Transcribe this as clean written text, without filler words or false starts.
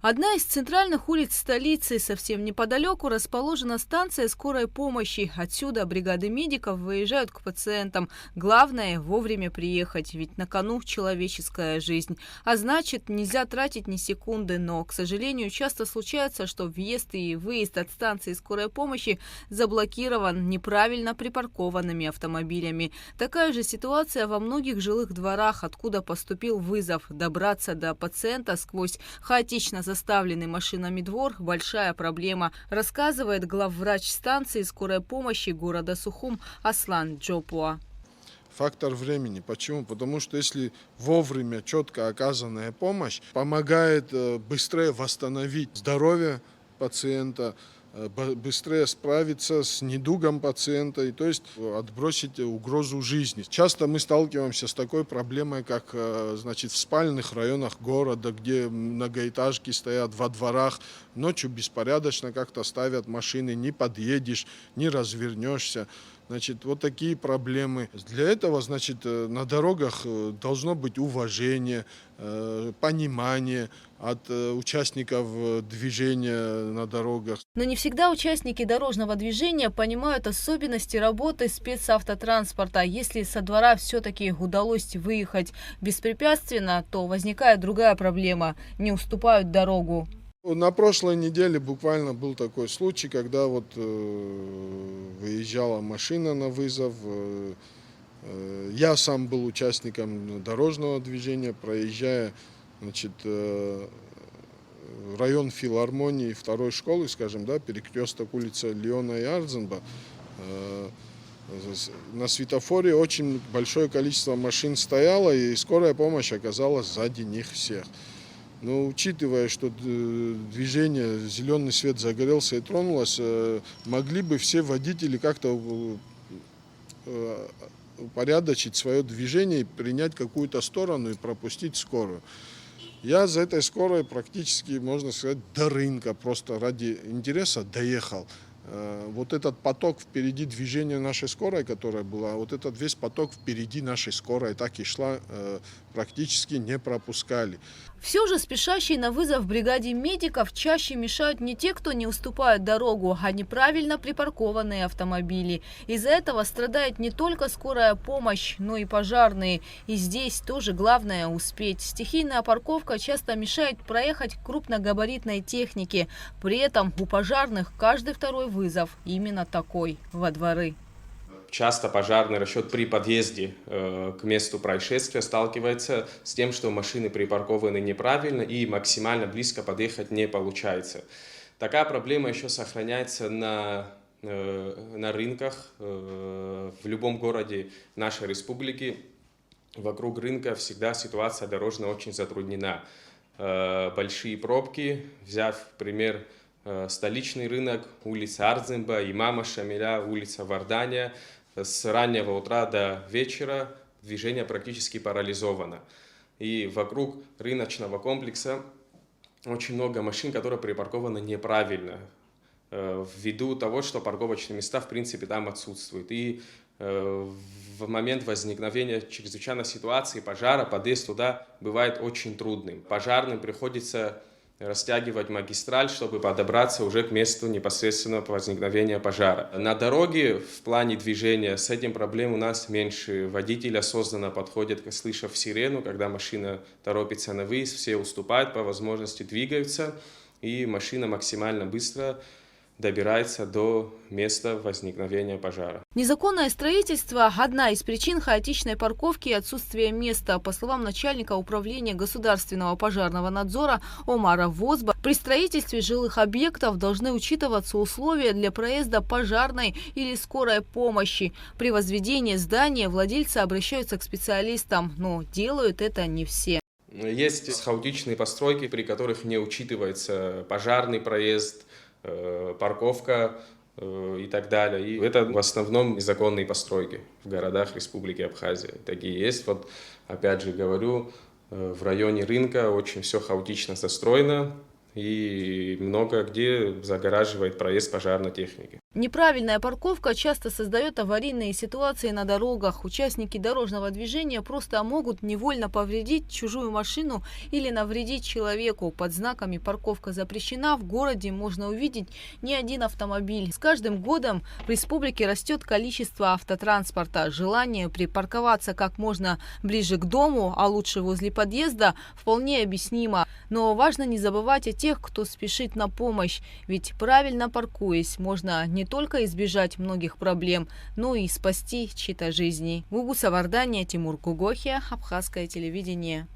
Одна из центральных улиц столицы. Совсем неподалеку расположена станция скорой помощи. Отсюда бригады медиков выезжают к пациентам. Главное – вовремя приехать, ведь на кону человеческая жизнь. А значит, нельзя тратить ни секунды. Но, к сожалению, часто случается, что въезд и выезд от станции скорой помощи заблокирован неправильно припаркованными автомобилями. Такая же ситуация во многих жилых дворах, откуда поступил вызов. Добраться до пациента сквозь хаотично заставленный машинами двор – большая проблема, рассказывает главврач станции скорой помощи города Сухум Аслан Джопуа. Фактор времени. Почему? Потому что если вовремя четко оказанная помощь помогает быстрее восстановить здоровье пациента, быстрее справиться с недугом пациента, и то есть отбросить угрозу жизни. Часто мы сталкиваемся с такой проблемой, как в спальных районах города, где многоэтажки стоят во дворах, ночью беспорядочно как-то ставят машины, не подъедешь, не развернешься. Вот такие проблемы. Для этого, на дорогах должно быть уважение, понимание от участников движения на дорогах. Но не всегда участники дорожного движения понимают особенности работы спецавтотранспорта. Если со двора все-таки удалось выехать беспрепятственно, то возникает другая проблема – не уступают дорогу. На прошлой неделе буквально был такой случай, когда выезжала машина на вызов. Я сам был участником дорожного движения, проезжая район филармонии второй школы, перекресток улицы Леона и Арзенба. На светофоре очень большое количество машин стояло, и скорая помощь оказалась сзади них всех. Но учитывая, что движение, зеленый свет загорелся и тронулось, могли бы все водители как-то упорядочить свое движение и принять какую-то сторону и пропустить скорую. Я за этой скорой практически, можно сказать, до рынка просто ради интереса доехал. Этот поток впереди движения нашей скорой, которая была, этот весь поток впереди нашей скорой так и шла, практически не пропускали. Все же спешащие на вызов бригаде медиков чаще мешают не те, кто не уступает дорогу, а неправильно припаркованные автомобили. Из-за этого страдает не только скорая помощь, но и пожарные. И здесь тоже главное успеть. Стихийная парковка часто мешает проехать крупногабаритной технике. При этом у пожарных каждый второй вызов именно такой – во дворы. Часто пожарный расчет при подъезде к месту происшествия сталкивается с тем, что машины припаркованы неправильно и максимально близко подъехать не получается. Такая проблема еще сохраняется на рынках в любом городе нашей республики. Вокруг рынка всегда ситуация дорожная очень затруднена. Большие пробки, взяв пример столичный рынок, улица Арзенба, Имама Шамиля, улица Вардания. С раннего утра до вечера движение практически парализовано. И вокруг рыночного комплекса очень много машин, которые припаркованы неправильно, ввиду того, что парковочные места в принципе там отсутствуют. И в момент возникновения чрезвычайной ситуации, пожара, подъезд туда бывает очень трудным. Пожарным приходится растягивать магистраль, чтобы подобраться уже к месту непосредственного возникновения пожара. На дороге в плане движения с этим проблем у нас меньше. Водитель осознанно подходит, слышав сирену, когда машина торопится на выезд, все уступают, по возможности двигаются, и машина максимально быстро добирается до места возникновения пожара. Незаконное строительство – одна из причин хаотичной парковки и отсутствия места. По словам начальника управления государственного пожарного надзора Омара Возба, при строительстве жилых объектов должны учитываться условия для проезда пожарной или скорой помощи. При возведении здания владельцы обращаются к специалистам, но делают это не все. Есть хаотичные постройки, при которых не учитывается пожарный проезд, парковка и так далее. И это в основном незаконные постройки в городах Республики Абхазия. Такие есть. Опять же говорю, в районе рынка очень все хаотично застроено и много где загораживает проезд пожарной техники. Неправильная парковка часто создает аварийные ситуации на дорогах. Участники дорожного движения просто могут невольно повредить чужую машину или навредить человеку. Под знаками «Парковка запрещена» в городе можно увидеть не один автомобиль. С каждым годом в республике растет количество автотранспорта. Желание припарковаться как можно ближе к дому, а лучше возле подъезда, вполне объяснимо. Но важно не забывать о тех, кто спешит на помощь. Ведь правильно паркуясь, можно не только избежать многих проблем, но и спасти чьи-то жизни. Гугу Савардания, Тимур Гугохия, Абхазское телевидение.